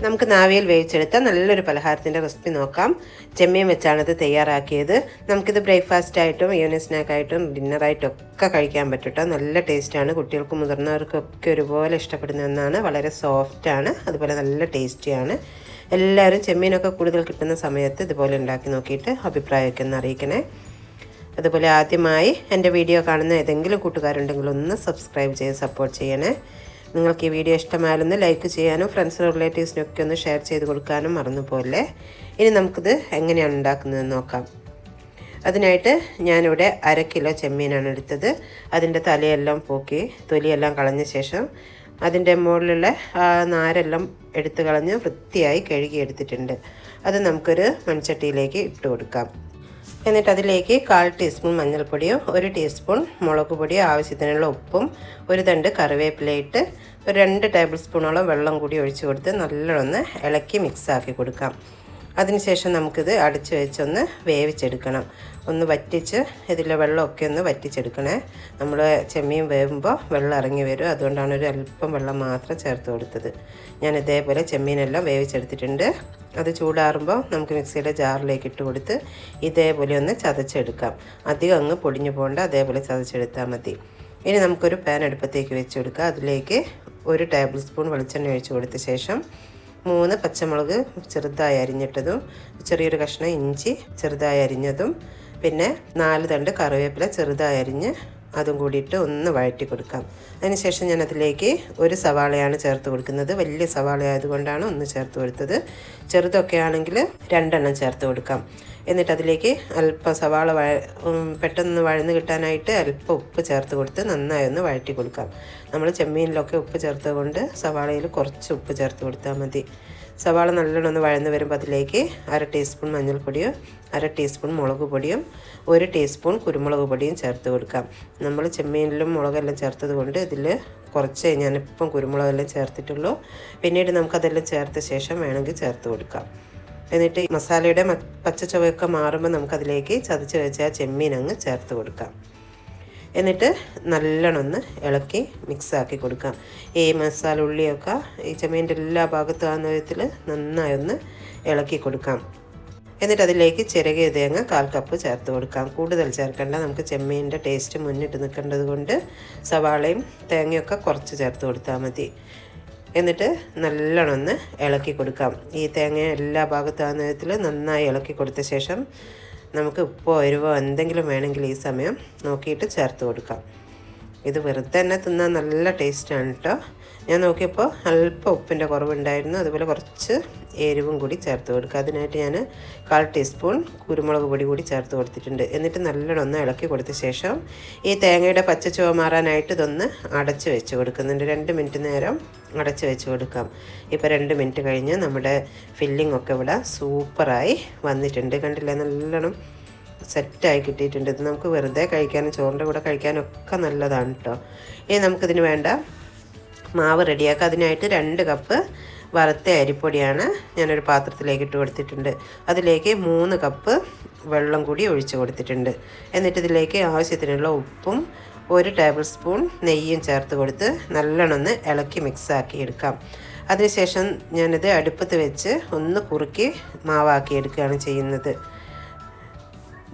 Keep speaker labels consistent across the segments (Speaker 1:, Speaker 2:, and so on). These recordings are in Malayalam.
Speaker 1: നമുക്ക് നാവിയിൽ വേവിച്ചെടുത്ത നല്ലൊരു പലഹാരത്തിൻ്റെ റെസിപ്പി നോക്കാം. ചെമ്മീൻ വെച്ചാണിത് തയ്യാറാക്കിയത്. നമുക്കിത് ബ്രേക്ക്ഫാസ്റ്റായിട്ടും ഈവനിങ് സ്നാക്കായിട്ടും ഡിന്നറായിട്ടും ഒക്കെ കഴിക്കാൻ പറ്റും കേട്ടോ. നല്ല ടേസ്റ്റാണ്. കുട്ടികൾക്കും മുതിർന്നവർക്കൊക്കെ ഒരുപോലെ ഇഷ്ടപ്പെടുന്ന ഒന്നാണ്. വളരെ സോഫ്റ്റാണ്, അതുപോലെ നല്ല ടേസ്റ്റിയാണ്. എല്ലാവരും ചെമ്മീനൊക്കെ കൂടുതൽ കിട്ടുന്ന സമയത്ത് ഇതുപോലെ ഉണ്ടാക്കി നോക്കിയിട്ട് അഭിപ്രായമൊക്കെ ഒന്ന് അറിയിക്കണേ. അതുപോലെ ആദ്യമായി എൻ്റെ വീഡിയോ കാണുന്ന ഏതെങ്കിലും കൂട്ടുകാരുണ്ടെങ്കിൽ ഒന്ന് സബ്സ്ക്രൈബ് ചെയ്ത് സപ്പോർട്ട് ചെയ്യണേ. നിങ്ങൾക്ക് ഈ വീഡിയോ ഇഷ്ടമായാലൊന്ന് ലൈക്ക് ചെയ്യാനും ഫ്രണ്ട്സിനും റിലേറ്റീവ്സിനൊക്കെ ഒന്ന് ഷെയർ ചെയ്ത് കൊടുക്കാനും മറന്നു പോലെ. ഇനി നമുക്കിത് എങ്ങനെയാണ് ഉണ്ടാക്കുന്നതെന്ന് നോക്കാം. അതിനായിട്ട് ഞാനിവിടെ 1/2 കിലോ ചെമ്മീനാണ് എടുത്തത്. അതിൻ്റെ തലയെല്ലാം പോക്കി തൊലിയെല്ലാം കളഞ്ഞ ശേഷം അതിൻ്റെ മുകളിലുള്ള നാരെല്ലാം എടുത്ത് കളഞ്ഞ് വൃത്തിയായി കഴുകി എടുത്തിട്ടുണ്ട്. അത് നമുക്കൊരു മൺചട്ടിയിലേക്ക് ഇട്ട് കൊടുക്കാം. എന്നിട്ട് അതിലേക്ക് 1/4 ടീസ്പൂൺ മഞ്ഞൾപ്പൊടിയോ 1 ടീസ്പൂൺ മുളക് പൊടിയോ ആവശ്യത്തിനുള്ള ഉപ്പും 1 തണ്ട് കറിവേപ്പിലയിട്ട് ഒരു 2 ടേബിൾ സ്പൂണോളം വെള്ളം കൂടി ഒഴിച്ച് കൊടുത്ത് നല്ലോണം ഇളക്കി മിക്സാക്കി കൊടുക്കാം. അതിനുശേഷം നമുക്കിത് അടച്ച് വെച്ചൊന്ന് വേവിച്ചെടുക്കണം. ഒന്ന് വറ്റിച്ച് ഇതിലെ വെള്ളമൊക്കെ ഒന്ന് വറ്റിച്ചെടുക്കണേ. നമ്മൾ ചെമ്മീൻ വേവുമ്പോൾ വെള്ളം ഇറങ്ങി വരും, അതുകൊണ്ടാണ് ഒരു അല്പം വെള്ളം മാത്രം ചേർത്ത് കൊടുത്തത്. ഞാൻ ഇതേപോലെ ചെമ്മീനെല്ലാം വേവിച്ചെടുത്തിട്ടുണ്ട്. അത് ചൂടാറുമ്പോൾ നമുക്ക് മിക്സിയുടെ ജാറിലേക്ക് ഇട്ട് കൊടുത്ത് ഇതേപോലെ ഒന്ന് ചതച്ചെടുക്കാം. അധികം അങ്ങ് പൊടിഞ്ഞു പോകണ്ട, അതേപോലെ ചതച്ചെടുത്താൽ മതി. ഇനി നമുക്കൊരു പാൻ അടുപ്പത്തേക്ക് വെച്ച് കൊടുക്കുക. അതിലേക്ക് 1 ടേബിൾ സ്പൂൺ വെളിച്ചെണ്ണ ഒഴിച്ച് കൊടുത്ത ശേഷം 3 പച്ചമുളക് ചെറുതായി അരിഞ്ഞിട്ടതും ചെറിയൊരു കഷ്ണം ഇഞ്ചി ചെറുതായി അരിഞ്ഞതും പിന്നെ 4 തണ്ട് കറിവേപ്പില ചെറുതായി അരിഞ്ഞ് അതും കൂടിയിട്ട് ഒന്ന് വഴറ്റി കൊടുക്കാം. അതിനുശേഷം ഞാൻ അതിലേക്ക് 1 സവാളയാണ് ചേർത്ത് കൊടുക്കുന്നത്. വലിയ സവാള ആയതുകൊണ്ടാണ് 1 ചേർത്ത് കൊടുത്തത്. ചെറുതൊക്കെ ആണെങ്കിൽ 2 എണ്ണം ചേർത്ത് കൊടുക്കാം. എന്നിട്ട് അതിലേക്ക് അല്പം സവാള പെട്ടെന്ന് വഴന്ന് കിട്ടാനായിട്ട് അല്പം ഉപ്പ് ചേർത്ത് കൊടുത്ത് നന്നായി ഒന്ന് വഴറ്റി കൊടുക്കാം. നമ്മൾ ചെമ്മീനിലൊക്കെ ഉപ്പ് ചേർത്തത് കൊണ്ട് സവാളയിൽ കുറച്ച് ഉപ്പ് ചേർത്ത് കൊടുത്താൽ മതി. സവാള നല്ലോണം ഒന്ന് വഴന്ന് വരുമ്പോൾ അതിലേക്ക് 1/2 ടീസ്പൂൺ മഞ്ഞൾപ്പൊടിയും 1/2 ടീസ്പൂൺ മുളക് പൊടിയും 1 ടീസ്പൂൺ കുരുമുളക് പൊടിയും ചേർത്ത് കൊടുക്കാം. നമ്മൾ ചെമ്മീനിലും മുളകെല്ലാം ചേർത്തത് കൊണ്ട് ഇതിൽ കുറച്ച് ഞാനിപ്പം കുരുമുളകെല്ലാം ചേർത്തിട്ടുള്ളൂ. പിന്നീട് നമുക്കതെല്ലാം ചേർത്ത ശേഷം വേണമെങ്കിൽ ചേർത്ത് കൊടുക്കാം. എന്നിട്ട് മസാലയുടെ പച്ച ചുവയൊക്കെ മാറുമ്പോൾ നമുക്കതിലേക്ക് ചതച്ച് വെച്ച ആ ചെമ്മീൻ അങ്ങ് ചേർത്ത് കൊടുക്കാം. എന്നിട്ട് നല്ലോണം ഒന്ന് ഇളക്കി മിക്സാക്കി കൊടുക്കാം. ഈ മസാല ഉള്ളിയൊക്കെ ഈ ചെമ്മീൻ്റെ എല്ലാ ഭാഗത്തും ആകുന്ന വിധത്തിൽ നന്നായി ഒന്ന് ഇളക്കി കൊടുക്കാം. എന്നിട്ട് അതിലേക്ക് ചിരകിയ തേങ്ങ 1/4 കപ്പ് ചേർത്ത് കൊടുക്കാം. കൂടുതൽ ചേർക്കേണ്ട, നമുക്ക് ചെമ്മീൻ്റെ ടേസ്റ്റ് മുന്നിട്ട് നിൽക്കേണ്ടത് കൊണ്ട് സവാളയും തേങ്ങയൊക്കെ കുറച്ച് ചേർത്ത് കൊടുത്താൽ മതി. എന്നിട്ട് നല്ലോണം ഒന്ന് ഇളക്കി കൊടുക്കാം. ഈ തേങ്ങ എല്ലാ ഭാഗത്താകുന്ന വിധത്തിൽ നന്നായി ഇളക്കി കൊടുത്ത ശേഷം നമുക്ക് ഉപ്പോ എരിവോ എന്തെങ്കിലും വേണമെങ്കിൽ ഈ സമയം നോക്കിയിട്ട് ചേർത്ത് കൊടുക്കാം. ഇത് വെറുതെ തന്നെ തിന്നാൻ നല്ല ടേസ്റ്റാണ് കേട്ടോ. ഞാൻ നോക്കിയപ്പോൾ അല്പം ഉപ്പിൻ്റെ കുറവുണ്ടായിരുന്നു, അതുപോലെ കുറച്ച് എരിവും കൂടി ചേർത്ത് കൊടുക്കുക. അതിനായിട്ട് ഞാൻ 1/4 ടീസ്പൂൺ കുരുമുളക് പൊടി കൂടി ചേർത്ത് കൊടുത്തിട്ടുണ്ട്. എന്നിട്ട് നല്ലോണം ഒന്ന് ഇളക്കി കൊടുത്ത ശേഷം ഈ തേങ്ങയുടെ പച്ച ചുവ മാറാനായിട്ട് ഇതൊന്ന് അടച്ച് വെച്ച് കൊടുക്കുന്നുണ്ട്. 2 മിനിറ്റ് നേരം അടച്ച് വെച്ച് കൊടുക്കാം. ഇപ്പോൾ 2 മിനിറ്റ് കഴിഞ്ഞ് നമ്മുടെ ഫില്ലിംഗ് ഒക്കെ ഇവിടെ സൂപ്പറായി വന്നിട്ടുണ്ട്. കണ്ടില്ലേ, നല്ലോണം സെറ്റായി കിട്ടിയിട്ടുണ്ട്. ഇത് നമുക്ക് വെറുതെ കഴിക്കാനും ചോറിൻ്റെ കൂടെ കഴിക്കാനും ഒക്കെ നല്ലതാണ് കേട്ടോ. ഇനി നമുക്കിതിന് വേണ്ട മാവ് റെഡിയാക്കാം. അതിനായിട്ട് 2 കപ്പ് വറുത്ത അരിപ്പൊടിയാണ് ഞാനൊരു പാത്രത്തിലേക്ക് ഇട്ട് കൊടുത്തിട്ടുണ്ട്. അതിലേക്ക് 3 കപ്പ് വെള്ളം കൂടി ഒഴിച്ച് കൊടുത്തിട്ടുണ്ട്. എന്നിട്ട് ഇതിലേക്ക് ആവശ്യത്തിനുള്ള ഉപ്പും 1 ടേബിൾ സ്പൂൺ നെയ്യും ചേർത്ത് കൊടുത്ത് നല്ലോണം ഒന്ന് ഇളക്കി മിക്സാക്കി എടുക്കാം. അതിനുശേഷം ഞാനിത് അടുപ്പത്ത് വെച്ച് ഒന്ന് കുറുക്കി മാവാക്കി എടുക്കുകയാണ് ചെയ്യുന്നത്.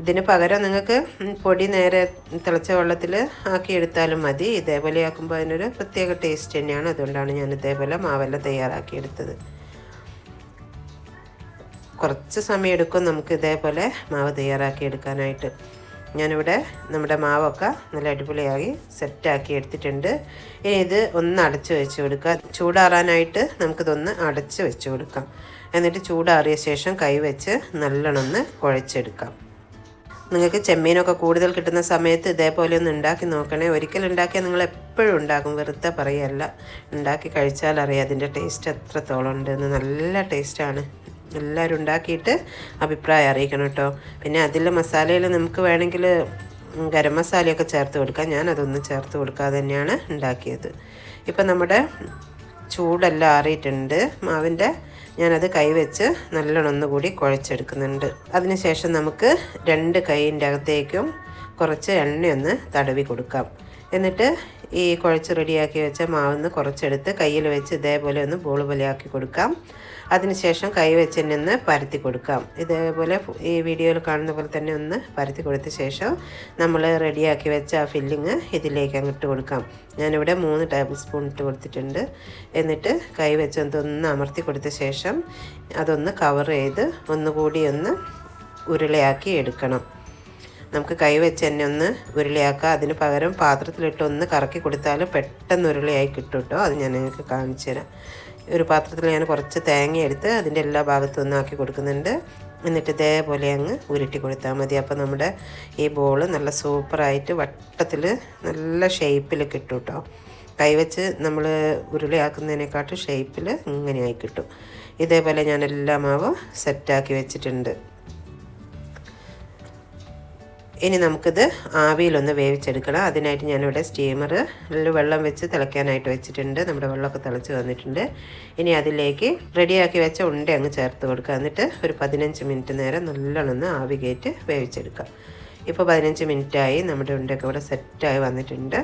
Speaker 1: ഇതിന് പകരം നിങ്ങൾക്ക് പൊടി നേരെ തിളച്ച വെള്ളത്തിൽ ആക്കിയെടുത്താലും മതി. ഇതേപോലെ ആക്കുമ്പോൾ അതിനൊരു പ്രത്യേക ടേസ്റ്റ് തന്നെയാണ്. അതുകൊണ്ടാണ് ഞാൻ ഇതേപോലെ മാവെല്ലാം തയ്യാറാക്കിയെടുത്തത്. കുറച്ച് സമയം എടുക്കും നമുക്ക് ഇതേപോലെ മാവ് തയ്യാറാക്കിയെടുക്കാനായിട്ട്. ഞാനിവിടെ നമ്മുടെ മാവൊക്കെ നല്ല അടിപൊളിയായി സെറ്റാക്കി എടുത്തിട്ടുണ്ട്. ഇനി ഇത് ഒന്ന് അടച്ച് വെച്ച് കൊടുക്കുക. ചൂടാറാനായിട്ട് നമുക്കിതൊന്ന് അടച്ച് വെച്ച് കൊടുക്കാം. എന്നിട്ട് ചൂടാറിയ ശേഷം കൈ വെച്ച് നല്ലോണം ഒന്ന് കുഴച്ചെടുക്കാം. നിങ്ങൾക്ക് ചെമ്മീനൊക്കെ കൂടുതൽ കിട്ടുന്ന സമയത്ത് ഇതേപോലെ ഒന്ന് ഉണ്ടാക്കി നോക്കണേ. ഒരിക്കലും ഉണ്ടാക്കിയാൽ നിങ്ങൾ എപ്പോഴും ഉണ്ടാക്കും, വെറുതെ പറയല്ല. ഉണ്ടാക്കി കഴിച്ചാൽ അറിയാം അതിൻ്റെ ടേസ്റ്റ് എത്രത്തോളം ഉണ്ടെന്ന്. നല്ല ടേസ്റ്റാണ്. എല്ലാവരും ഉണ്ടാക്കിയിട്ട് അഭിപ്രായം അറിയിക്കണം കേട്ടോ. പിന്നെ അതിലെ മസാലയിൽ നമുക്ക് വേണമെങ്കിൽ ഗരം മസാലയൊക്കെ ചേർത്ത് കൊടുക്കാം. ഞാനതൊന്നും ചേർത്ത് കൊടുക്കാതെ തന്നെയാണ് ഉണ്ടാക്കിയത്. ഇപ്പം നമ്മുടെ ചൂടെല്ലാം ആറിയിട്ടുണ്ട് മാവിൻ്റെ. ഞാനത് കൈവച്ച് നല്ലോണം ഒന്നുകൂടി കുഴച്ചെടുക്കുന്നുണ്ട്. അതിനുശേഷം നമുക്ക് 2 കൈയിൻ്റെ അകത്തേക്കും കുറച്ച് എണ്ണയൊന്ന് തടവി കൊടുക്കാം. എന്നിട്ട് ഈ കുഴച്ച് റെഡിയാക്കി വെച്ച മാവിന്ന് കുറച്ചെടുത്ത് കയ്യിൽ വെച്ച് ഇതേപോലെ ഒന്ന് ബോൾ പോലെ ആക്കി കൊടുക്കാം. അതിനുശേഷം കൈ വെച്ച് തന്നെ ഒന്ന് പരത്തി കൊടുക്കാം. ഇതേപോലെ ഈ വീഡിയോയിൽ കാണുന്ന പോലെ തന്നെ ഒന്ന് പരത്തി കൊടുത്ത ശേഷം നമ്മൾ റെഡിയാക്കി വെച്ച ആ ഫില്ലിങ് ഇതിലേക്ക് അങ്ങോട്ട് കൊടുക്കാം. ഞാനിവിടെ 3 ടേബിൾ സ്പൂൺ ഇട്ട് കൊടുത്തിട്ടുണ്ട്. എന്നിട്ട് കൈ വെച്ച് ഒന്ന് അമർത്തി കൊടുത്ത ശേഷം അതൊന്ന് കവർ ചെയ്ത് ഒന്നുകൂടി ഒന്ന് ഉരുളയാക്കി എടുക്കണം. നമുക്ക് കൈ വെച്ച് തന്നെ ഒന്ന് ഉരുളയാക്കാം. അതിന് പകരം പാത്രത്തിലിട്ട് ഒന്ന് കറക്കി കൊടുത്താൽ പെട്ടെന്ന് ഉരുളയായി കിട്ടും കേട്ടോ. അത് ഞാൻ നിങ്ങൾക്ക് കാണിച്ചു തരാം. ഒരു പാത്രത്തിൽ ഞാൻ കുറച്ച് തേങ്ങ എടുത്ത് അതിൻ്റെ എല്ലാ ഭാഗത്തും ഒന്ന് ആക്കി കൊടുക്കുന്നുണ്ട്. എന്നിട്ട് ഇതേപോലെ അങ്ങ് ഉരുട്ടി കൊടുത്താൽ മതി. അപ്പോൾ നമ്മുടെ ഈ ബോൾ നല്ല സൂപ്പറായിട്ട് വട്ടത്തിൽ നല്ല ഷേപ്പിൽ കിട്ടും കേട്ടോ. കൈവച്ച് നമ്മൾ ഉരുളയാക്കുന്നതിനെക്കാട്ടും ഷേപ്പിൽ ഇങ്ങനെയായി കിട്ടും. ഇതേപോലെ ഞാൻ എല്ലാ മാവും സെറ്റാക്കി വെച്ചിട്ടുണ്ട്. ഇനി നമുക്കിത് ആവിയിലൊന്ന് വേവിച്ചെടുക്കണം. അതിനായിട്ട് ഞാനിവിടെ സ്റ്റീമറിൽ വെള്ളം വെച്ച് തിളയ്ക്കാനായിട്ട് വെച്ചിട്ടുണ്ട്. നമ്മുടെ വെള്ളമൊക്കെ തിളച്ച് വന്നിട്ടുണ്ട്. ഇനി അതിലേക്ക് റെഡിയാക്കി വെച്ച ഉണ്ട അങ്ങ് ചേർത്ത് കൊടുക്കുക. എന്നിട്ട് ഒരു 15 മിനിറ്റ് നേരം നല്ലോണം ആവി കയറ്റി വേവിച്ചെടുക്കാം. ഇപ്പോൾ 15 മിനിറ്റായി. നമ്മുടെ ഉണ്ടയൊക്കെ ഇവിടെ സെറ്റായി വന്നിട്ടുണ്ട്.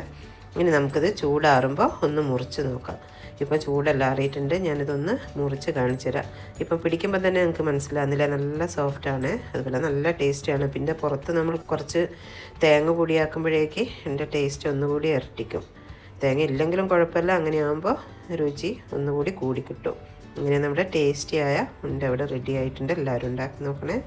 Speaker 1: ഇനി നമുക്കിത് ചൂടാറുമ്പോൾ ഒന്ന് മുറിച്ച് നോക്കാം. ഇപ്പോൾ ചൂടെല്ലാം അറിയിട്ടുണ്ട്. ഞാനിതൊന്ന് മുറിച്ച് കാണിച്ചു തരാം. ഇപ്പം പിടിക്കുമ്പോൾ തന്നെ നിങ്ങൾക്ക് മനസ്സിലാകുന്നില്ല, നല്ല സോഫ്റ്റാണ്, അതുപോലെ നല്ല ടേസ്റ്റാണ്. പിന്നെ പുറത്ത് നമ്മൾ കുറച്ച് തേങ്ങ കൂടിയാക്കുമ്പോഴേക്ക് എൻ്റെ ടേസ്റ്റ് ഒന്നുകൂടി ഇരട്ടിക്കും. തേങ്ങ ഇല്ലെങ്കിലും കുഴപ്പമില്ല, അങ്ങനെയാകുമ്പോൾ രുചി ഒന്നുകൂടി കൂടി കിട്ടും. ഇങ്ങനെ നമ്മുടെ ടേസ്റ്റിയായ ഉണ്ട് അവിടെ റെഡി ആയിട്ടുണ്ട്. എല്ലാവരും ഉണ്ടാക്കി നോക്കണേ.